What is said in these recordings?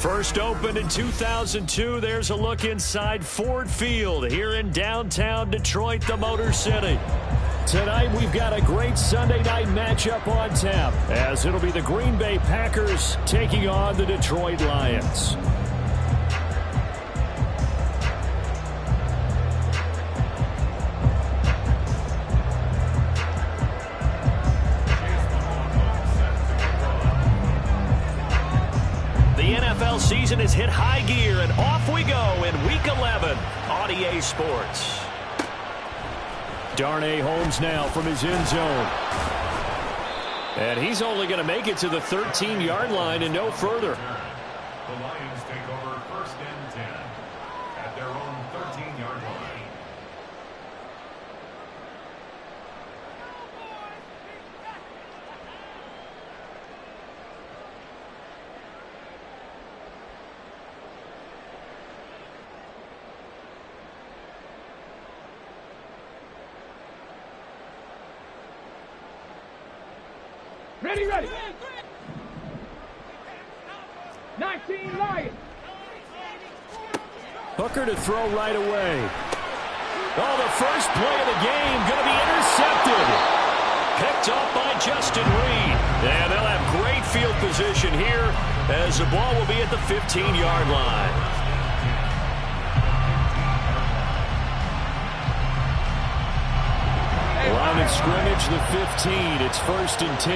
First opened in 2002, there's a look inside Ford Field here in downtown Detroit, the Motor City. Tonight we've got a great Sunday night matchup on tap, as it'll be the Green Bay Packers taking on the Detroit Lions. The NFL season has hit high gear, and off we go in Week 11 on EA Sports. Darnay Holmes now from his end zone. And he's only going to make it to the 13-yard line and no further. The Lions take over 1st and 10 at their own 13-yard line. Ready. 19 Lions. Hooker to throw right away. Oh, the first play of the game going to be intercepted. Picked up by Justin Reed. And they'll have great field position here as the ball will be at the 15-yard line. Line of scrimmage, the 15. It's 1st and 10.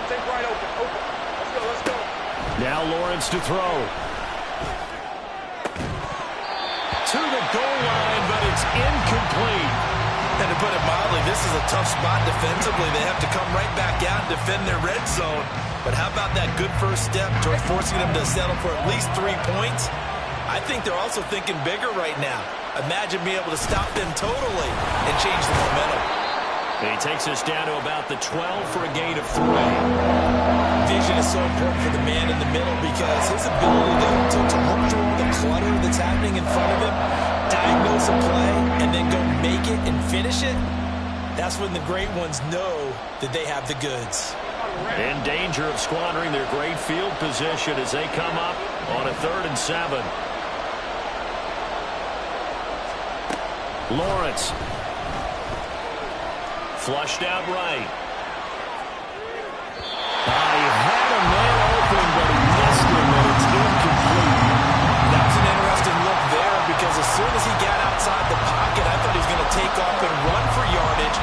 Take right open. Let's go. Now Lawrence to throw. To the goal line, but it's incomplete. And to put it mildly, this is a tough spot defensively. They have to come right back out and defend their red zone. But how about that good first step toward forcing them to settle for at least 3 points? I think they're also thinking bigger right now. Imagine being able to stop them totally and change the momentum. He takes us down to about the 12 for a gain of 3. Vision is so important for the man in the middle because his ability to look through all the clutter that's happening in front of him, diagnose a play, and then go make it and finish it, that's when the great ones know that they have the goods. In danger of squandering their great field position as they come up on a 3rd and 7. Lawrence. Flushed out right. He had a man open, but he missed him, and it's incomplete. That was an interesting look there because as soon as he got outside the pocket, I thought he was going to take off and run for yardage.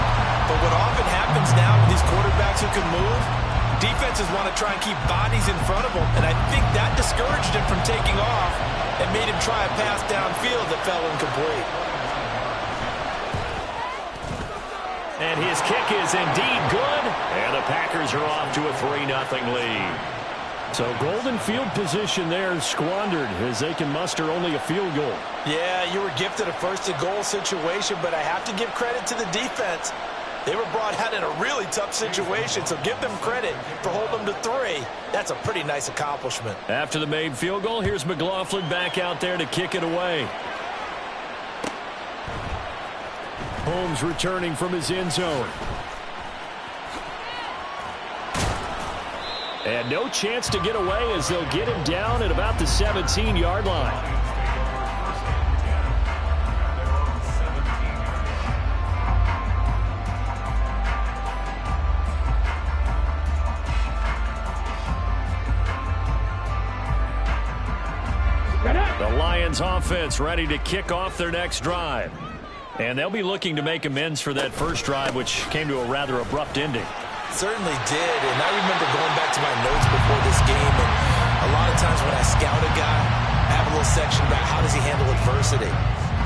But what often happens now with these quarterbacks who can move, defenses want to try and keep bodies in front of them, and I think that discouraged him from taking off and made him try a pass downfield that fell incomplete. And his kick is indeed good, and the Packers are off to a 3-0 lead. So golden field position there squandered as they can muster only a field goal. Yeah, you were gifted a 1st-and-goal situation, but I have to give credit to the defense. They were brought out in a really tough situation, so give them credit for holding them to 3. That's a pretty nice accomplishment. After the made field goal, here's McLaughlin back out there to kick it away. Holmes returning from his end zone. And no chance to get away as they'll get him down at about the 17-yard line. The Lions offense ready to kick off their next drive. And they'll be looking to make amends for that first drive, which came to a rather abrupt ending. Certainly did, and I remember going back to my notes before this game, and a lot of times when I scout a guy, I have a little section about how does he handle adversity.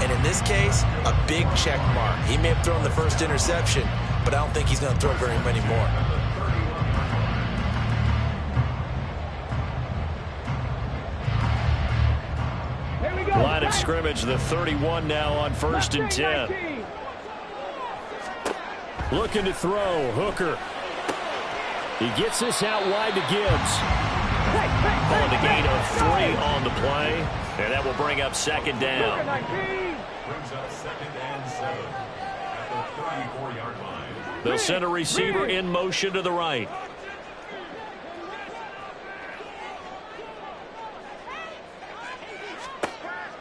And in this case, a big check mark. He may have thrown the first interception, but I don't think he's going to throw very many more. Line of scrimmage, the 31 now on 1st and 10. Looking to throw, Hooker. He gets this out wide to Gibbs. Calling a gain of 3 on the play, and that will bring up 2nd down. Brings up 2nd and 7 at the 34-yard line. They'll send a receiver in motion to the right.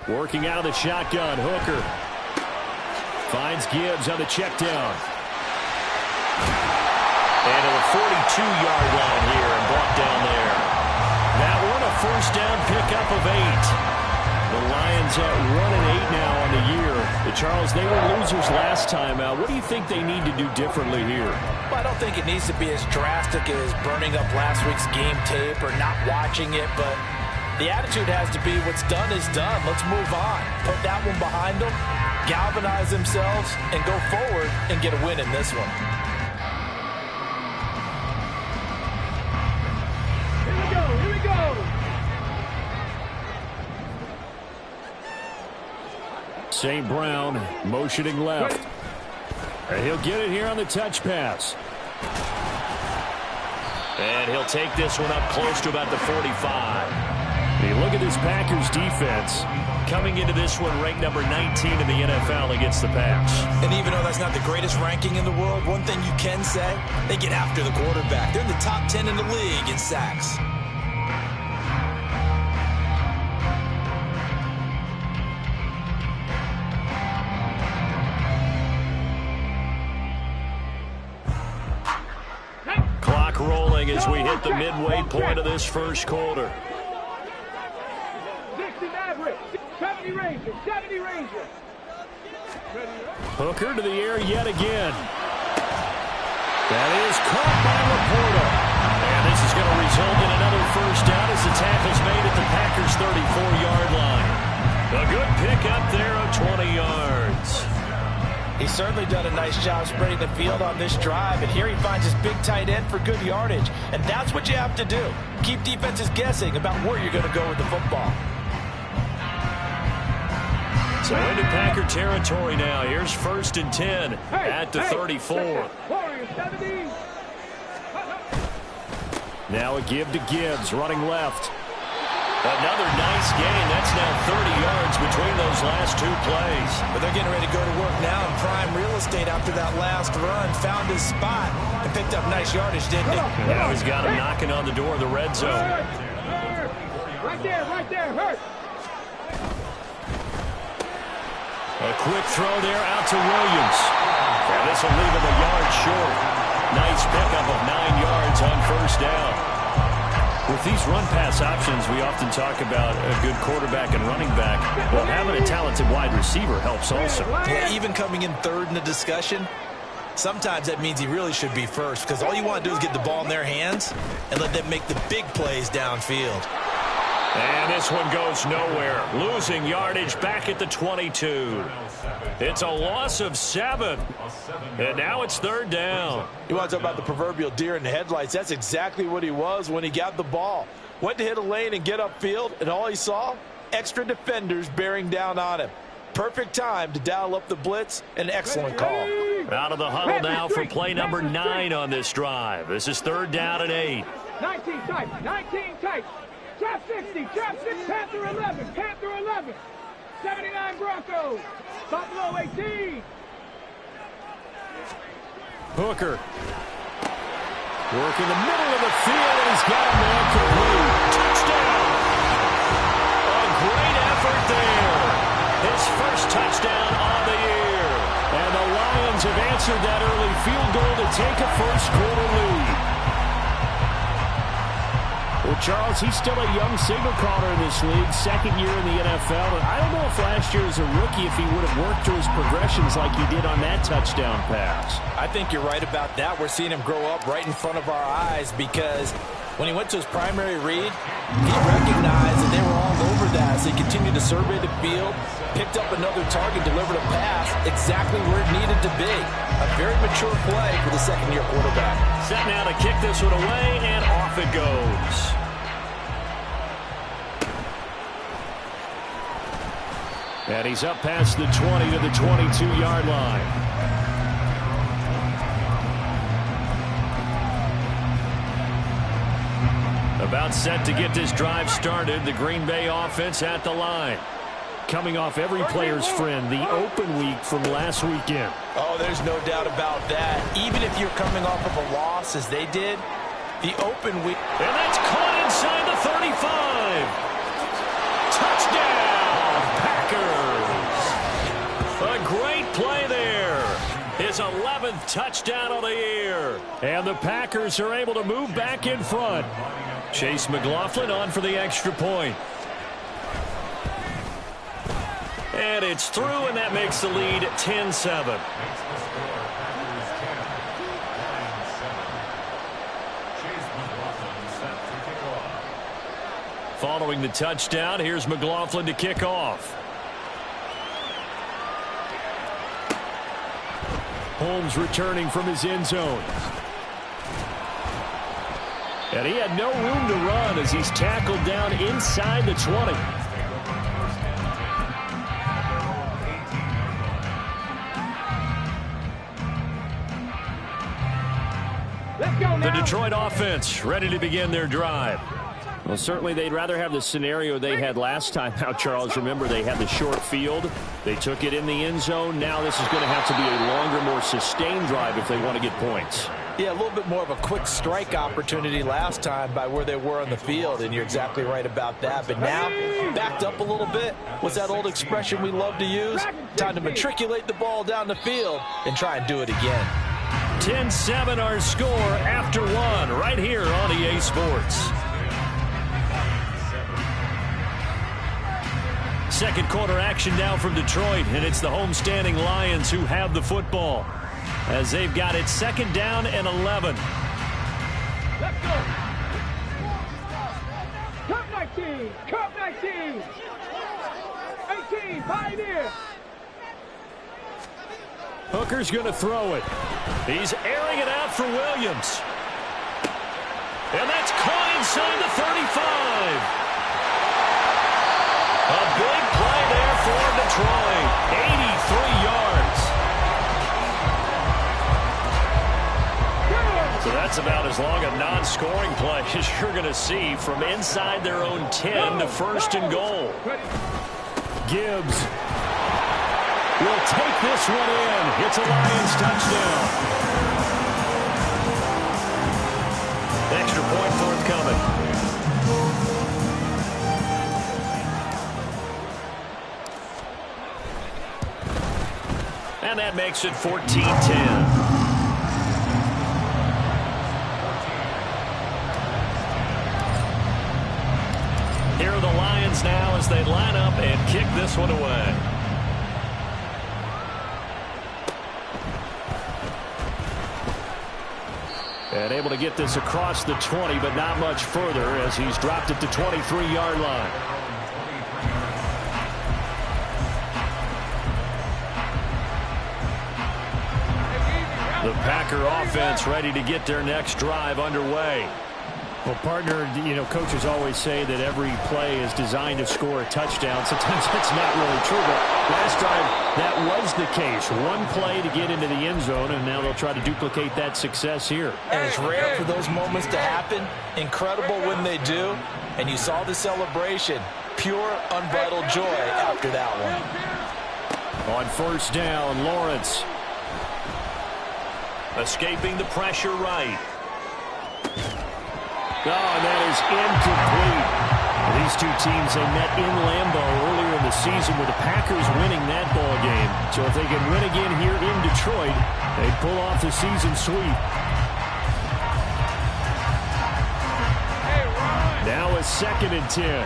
Working out of the shotgun, Hooker. Finds Gibbs on the check down. And to the 42-yard line here and brought down there. That one a first down pickup of 8. The Lions at 1-8 now on the year. Charles, they were losers last time out. What do you think they need to do differently here? Well, I don't think it needs to be as drastic as burning up last week's game tape or not watching it, but the attitude has to be what's done is done. Let's move on. Put that one behind them, galvanize themselves, and go forward and get a win in this one. Here we go, here we go. St. Brown motioning left. And he'll get it here on the touch pass. And he'll take this one up close to about the 45. You look at this Packers defense coming into this one ranked number 19 in the NFL against the pass. And even though that's not the greatest ranking in the world, one thing you can say, they get after the quarterback. They're in the top 10 in the league in sacks. Clock rolling as we hit the midway point of this first quarter. 60 Maverick, 70 Ranger, 70 Ranger. Hooker to the air yet again. That is caught by Laporta. And this is going to result in another first down as the tackle's made at the Packers' 34-yard line. A good pickup there of 20 yards. He's certainly done a nice job spreading the field on this drive, and here he finds his big tight end for good yardage. And that's what you have to do. Keep defenses guessing about where you're going to go with the football. So into Packer territory now. Here's 1st and 10 at the 34. Now a give to Gibbs, running left. Another nice gain. That's now 30 yards between those last two plays. But they're getting ready to go to work now in prime real estate after that last run. Found his spot and picked up nice yardage, didn't he? Now he's got him knocking on the door of the red zone. Right there, hurt. A quick throw there out to Williams. And this will leave him a yard short. Nice pickup of 9 yards on first down. With these run-pass options, we often talk about a good quarterback and running back. Well, having a talented wide receiver helps also. Yeah, even coming in third in the discussion, sometimes that means he really should be first, because all you want to do is get the ball in their hands and let them make the big plays downfield. And this one goes nowhere. Losing yardage back at the 22. It's a loss of 7. And now it's 3rd down. You want to talk about the proverbial deer in the headlights? That's exactly what he was when he got the ball. Went to hit a lane and get upfield, and all he saw? Extra defenders bearing down on him. Perfect time to dial up the blitz. An excellent call. Out of the huddle now for play number 9 on this drive. This is 3rd down and 8. 19 tight. Trap 60, Panther 11, 79 Broncos, Buffalo 18. Hooker. Working the middle of the field, and he's got a man complete. Touchdown! A great effort there. His first touchdown on the year. And the Lions have answered that early field goal to take a first quarter lead. Well, Charles, he's still a young signal caller in this league, 2nd year in the NFL. And I don't know if last year as a rookie, if he would have worked through his progressions like he did on that touchdown pass. I think you're right about that. We're seeing him grow up right in front of our eyes, because when he went to his primary read, he recognized that they were all over that. So he continued to survey the field, picked up another target, delivered a pass exactly where it needed to be. A very mature play for the 2nd-year quarterback. Set now to kick this one away, and off it goes. And he's up past the 20 to the 22-yard line. About set to get this drive started. The Green Bay offense at the line. Coming off every player's friend, the open week from last weekend. Oh, there's no doubt about that. Even if you're coming off of a loss, as they did, the open week. And that's caught inside the 35. Touchdown, Packers. touchdown on the year. And the Packers are able to move back in front. Chase McLaughlin on for the extra point. And it's through, and that makes the lead 10-7. Following the touchdown, here's McLaughlin to kick off. Holmes returning from his end zone. And he had no room to run as he's tackled down inside the 20. The Detroit offense ready to begin their drive. Well, certainly they'd rather have the scenario they had last time out, Charles. Remember, they had the short field. They took it in the end zone. Now this is going to have to be a longer, more sustained drive if they want to get points. Yeah, a little bit more of a quick strike opportunity last time by where they were on the field, and you're exactly right about that. But now, backed up a little bit. What's that old expression we love to use? Time to matriculate the ball down the field and try and do it again. 10-7 our score after one right here on EA Sports. Second quarter action now from Detroit, and it's the homestanding Lions who have the football as they've got it second down and 11. Let's go. Cup 19. Cup 19. 18. Pioneer. Hooker's going to throw it. He's airing it out for Williams. And that's caught inside the 35. A big play there for Detroit. 83 yards. So that's about as long a non-scoring play as you're going to see from inside their own 10 to first and goal. Gibbs will take this one in. It's a Lions touchdown. Extra point forthcoming. And that makes it 14-10. Here are the Lions now as they line up and kick this one away. And able to get this across the 20, but not much further as he's dropped it to 23-yard line. The Packer offense ready to get their next drive underway. Well, partner, you know, coaches always say that every play is designed to score a touchdown. Sometimes that's not really true, but last drive, that was the case. One play to get into the end zone, and now they'll try to duplicate that success here. And it's rare for those moments to happen. Incredible when they do. And you saw the celebration. Pure, unbridled joy after that one. On first down, Lawrence. Escaping the pressure right. Oh, and that is incomplete. These two teams, they met in Lambeau earlier in the season with the Packers winning that ball game. So if they can win again here in Detroit, they pull off the season sweep. Now a 2nd and 10.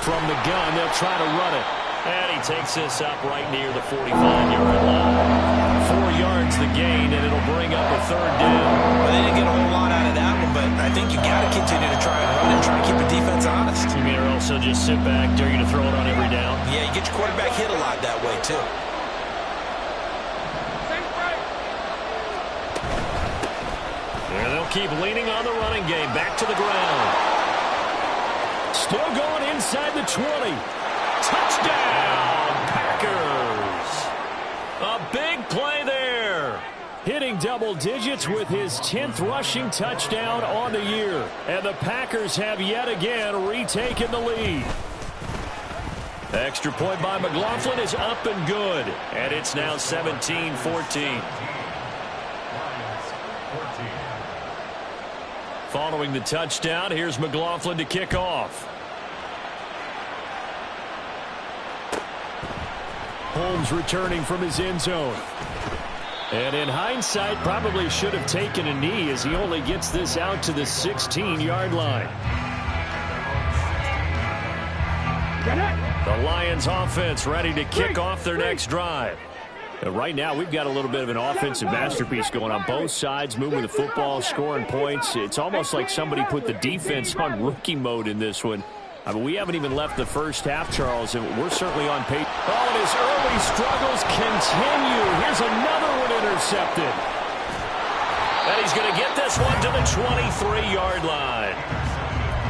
From the gun, they'll try to run it. And he takes this up right near the 45-yard line. 4 yards the gain, and it'll bring up a 3rd down. Well, they didn't get a whole lot out of that one, but I think you got to continue to try and run and try to keep the defense honest. You mean, or else they'll just sit back, dare you to throw it on every down? Yeah, you get your quarterback hit a lot that way, too. And they'll keep leaning on the running game. Back to the ground. Still going inside the 20. Touchdown, Packers. A big play there. Hitting double digits with his 10th rushing touchdown on the year. And the Packers have yet again retaken the lead. Extra point by McLaughlin is up and good. And it's now 17-14. Following the touchdown, here's McLaughlin to kick off. Holmes returning from his end zone. And in hindsight, probably should have taken a knee as he only gets this out to the 16-yard line. The Lions offense ready to kick off their next drive. Right now, we've got a little bit of an offensive masterpiece going on both sides, moving the football, scoring points. It's almost like somebody put the defense on rookie mode in this one. I mean, we haven't even left the first half, Charles, and we're certainly on pace. Oh, and his early struggles continue. Here's another one intercepted. And he's going to get this one to the 23-yard line.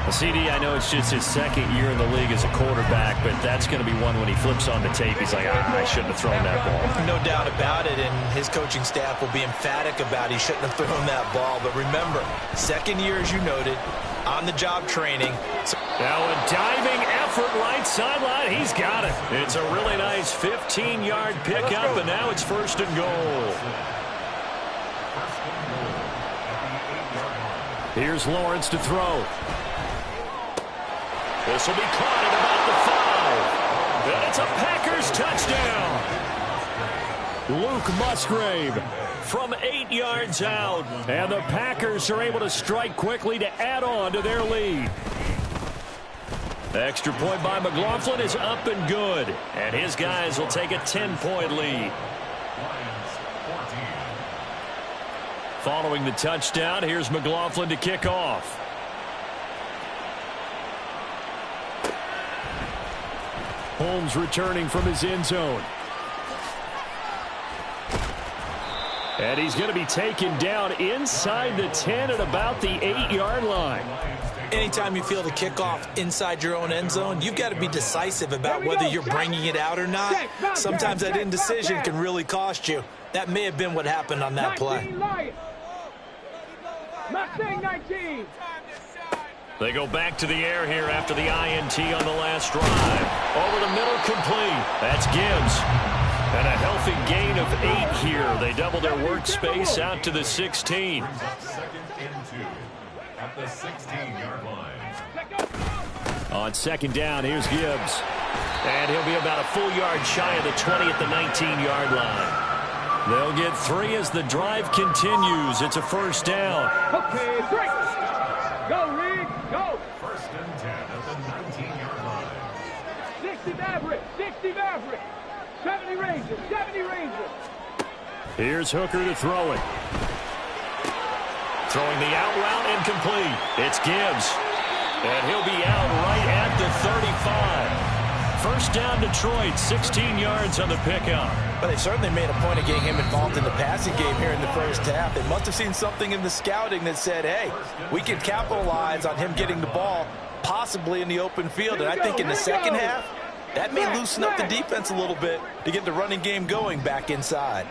CD, I know it's just his second year in the league as a quarterback, but that's going to be one when he flips on the tape. He's like, I shouldn't have thrown that ball. No doubt about it, and his coaching staff will be emphatic about he shouldn't have thrown that ball. But remember, second year, as you noted, on-the-job training. Now a diving effort right sideline. He's got it. It's a really nice 15-yard pickup, and now it's 1st and goal. Here's Lawrence to throw. This will be caught at about the 5. And it's a Packers touchdown. Luke Musgrave from 8 yards out. And the Packers are able to strike quickly to add on to their lead. The extra point by McLaughlin is up and good. And his guys will take a 10-point lead. Following the touchdown, here's McLaughlin to kick off. Holmes returning from his end zone. And he's going to be taken down inside the 10 at about the 8-yard line. Anytime you feel the kickoff inside your own end zone, you've got to be decisive about whether you're bringing it out or not. Sometimes that indecision can really cost you. That may have been what happened on that play. They go back to the air here after the INT on the last drive. Over the middle, complete. That's Gibbs. And a healthy gain of 8 here. They double their workspace out to the 16. 2nd and 2 at the 16-yard line. On 2nd down, here's Gibbs. And he'll be about a full yard shy of the 20 at the 19-yard line. They'll get 3 as the drive continues. It's a 1st down. Okay, break. Go, Reed, go. 1st and 10 at the 19-yard line. 60 Maverick, 60 Maverick. 70 Rangers, 70 Rangers. Here's Hooker to throw it. Throwing the out route incomplete. It's Gibbs. And he'll be out right at the 35. 1st down Detroit, 16 yards on the pickup. But they certainly made a point of getting him involved in the passing game here in the first half. They must have seen something in the scouting that said, hey, we can capitalize on him getting the ball possibly in the open field. And I think in the second half, that may loosen up the defense a little bit to get the running game going back inside.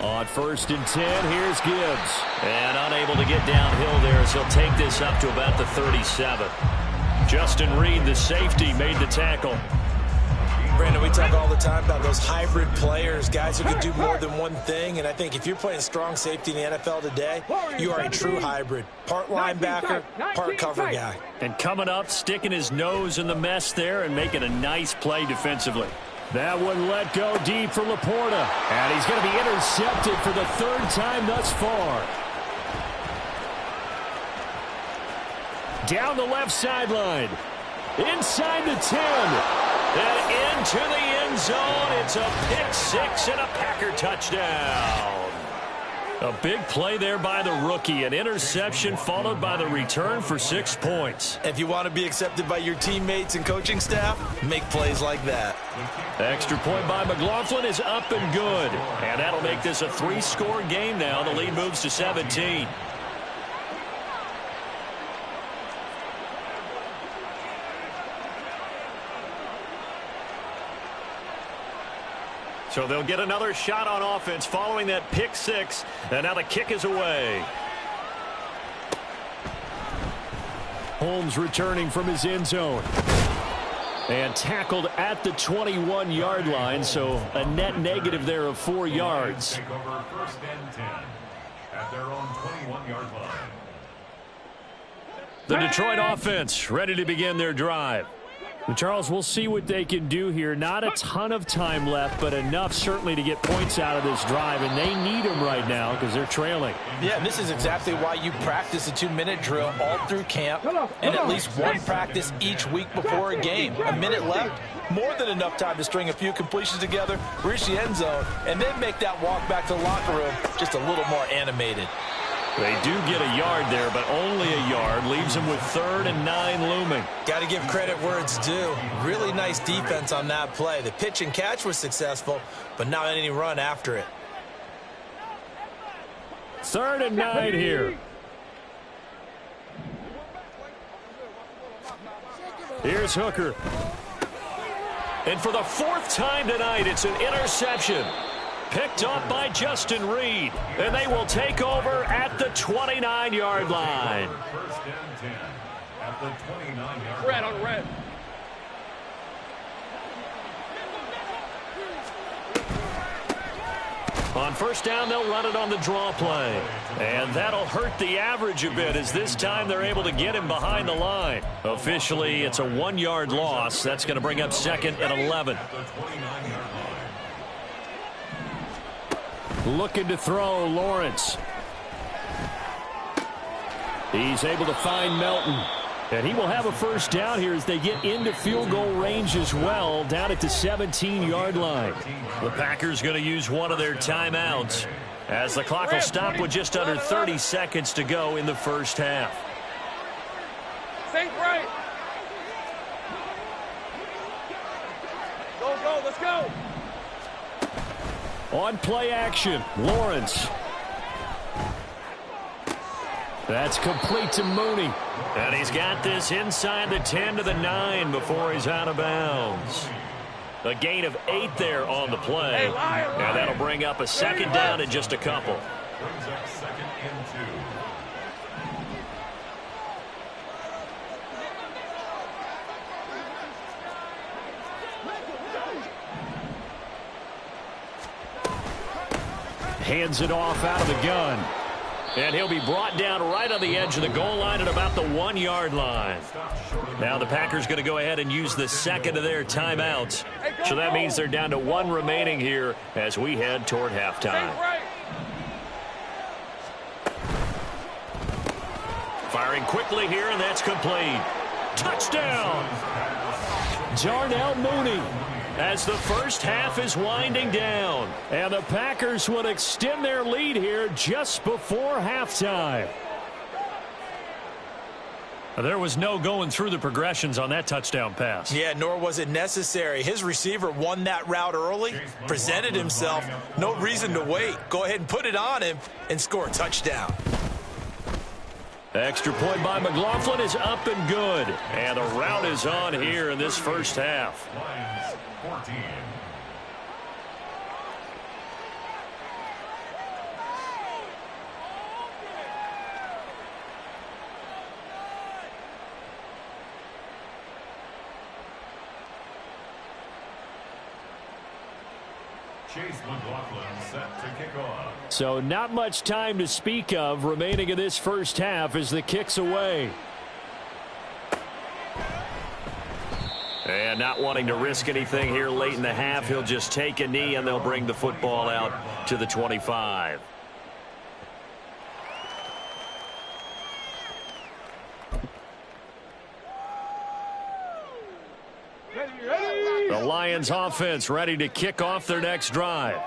On 1st and 10, here's Gibbs. And unable to get downhill there as he'll take this up to about the 37. Justin Reed, the safety, made the tackle. Brandon, we talk all the time about those hybrid players, guys who can do more than one thing. And I think if you're playing strong safety in the NFL today, you are a true hybrid. Part linebacker, part cover guy. And coming up, sticking his nose in the mess there and making a nice play defensively. That one let go deep for Laporta. And he's going to be intercepted for the 3rd time thus far. Down the left sideline. Inside the 10. And into the end zone. It's a pick-6 and a Packer touchdown. A big play there by the rookie. An interception followed by the return for 6 points. If you want to be accepted by your teammates and coaching staff, make plays like that. Extra point by McLaughlin is up and good. And that'll make this a 3-score game now. The lead moves to 17. So they'll get another shot on offense following that pick-6. And now the kick is away. Holmes returning from his end zone. And tackled at the 21-yard line, so a net negative there of 4 yards. Take over 1st and 10 at their own 21-yard line. The Detroit offense ready to begin their drive. And Charles, we'll see what they can do here. Not a ton of time left, but enough certainly to get points out of this drive, and they need them right now because they're trailing. Yeah, and this is exactly why you practice a 2-minute drill all through camp and at least one practice each week before a game. A minute left, more than enough time to string a few completions together, reach the end zone, and then make that walk back to the locker room just a little more animated. They do get a yard there, but only a yard. Leaves them with 3rd and 9 looming. Got to give credit where it's due. Really nice defense on that play. The pitch and catch was successful, but not any run after it. 3rd and 9 here. Here's Hooker. And for the 4th time tonight, it's an interception. Picked up by Justin Reed. And they will take over at the 29-yard line. 1st and 10 at the 29-yard Red on red. On 1st down, they'll run it on the draw play. And that'll hurt the average a bit as this time they're able to get him behind the line. Officially, it's a 1-yard loss. That's going to bring up 2nd and 11. Looking to throw, Lawrence. He's able to find Melton. And he will have a 1st down here as they get into field goal range as well, down at the 17-yard line. The Packers going to use one of their timeouts as the clock will stop with just under 30 seconds to go in the 1st half. Think right. Go, let's go. On play action, Lawrence. That's complete to Mooney. And he's got this inside the 10 to the 9 before he's out of bounds. A gain of 8 there on the play. And that'll bring up a 2nd down in just a couple. Brings up 2nd and 2. Hands it off out of the gun. And he'll be brought down right on the edge of the goal line at about the 1-yard line. Now the Packers going to go ahead and use the 2nd of their timeouts. So that means they're down to 1 remaining here as we head toward halftime. Firing quickly here, and that's complete. Touchdown! Darnell Mooney. As the 1st half is winding down. And the Packers would extend their lead here just before halftime. There was no going through the progressions on that touchdown pass. Yeah, nor was it necessary. His receiver won that route early, presented himself. No reason to wait. Go ahead and put it on him and score a touchdown. Extra point by McLaughlin is up and good. And the route is on here in this 1st half. Lions 14. Chase McLaughlin set to kick off. So not much time to speak of remaining in this 1st half as the kick's away. And not wanting to risk anything here late in the half, he'll just take a knee and they'll bring the football out to the 25. The Lions offense ready to kick off their next drive.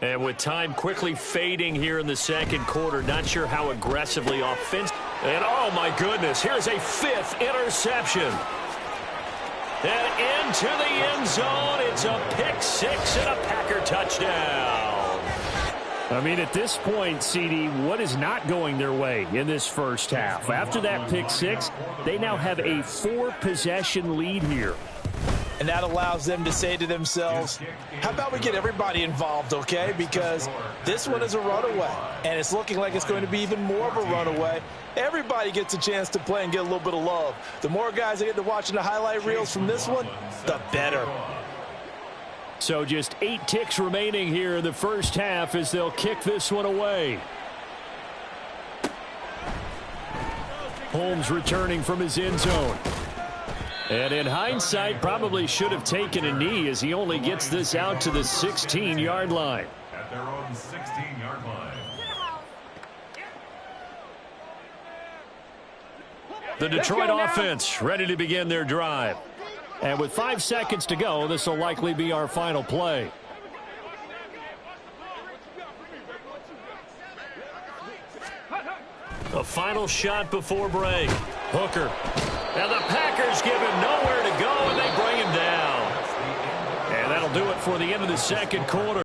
And with time quickly fading here in the 2nd quarter, not sure how aggressively offensive. And oh my goodness, here's a 5th interception. And into the end zone, it's a pick 6 and a Packer touchdown. I mean, at this point, CD, what is not going their way in this 1st half? After that pick 6, they now have a 4-possession lead here. And that allows them to say to themselves, how about we get everybody involved, okay? Because this one is a runaway, and it's looking like it's going to be even more of a runaway. Everybody gets a chance to play and get a little bit of love. The more guys that get to watching the highlight reels from this one, the better. So just 8 ticks remaining here in the 1st half as they'll kick this one away. Holmes returning from his end zone. And in hindsight, probably should have taken a knee as he only gets this out to the 16-yard line. At their own 16-yard line. The Detroit offense ready to begin their drive. And with 5 seconds to go, this will likely be our final play. A final shot before break. Hooker. And the Packers give him nowhere to go, and they bring him down. And that'll do it for the end of the second quarter.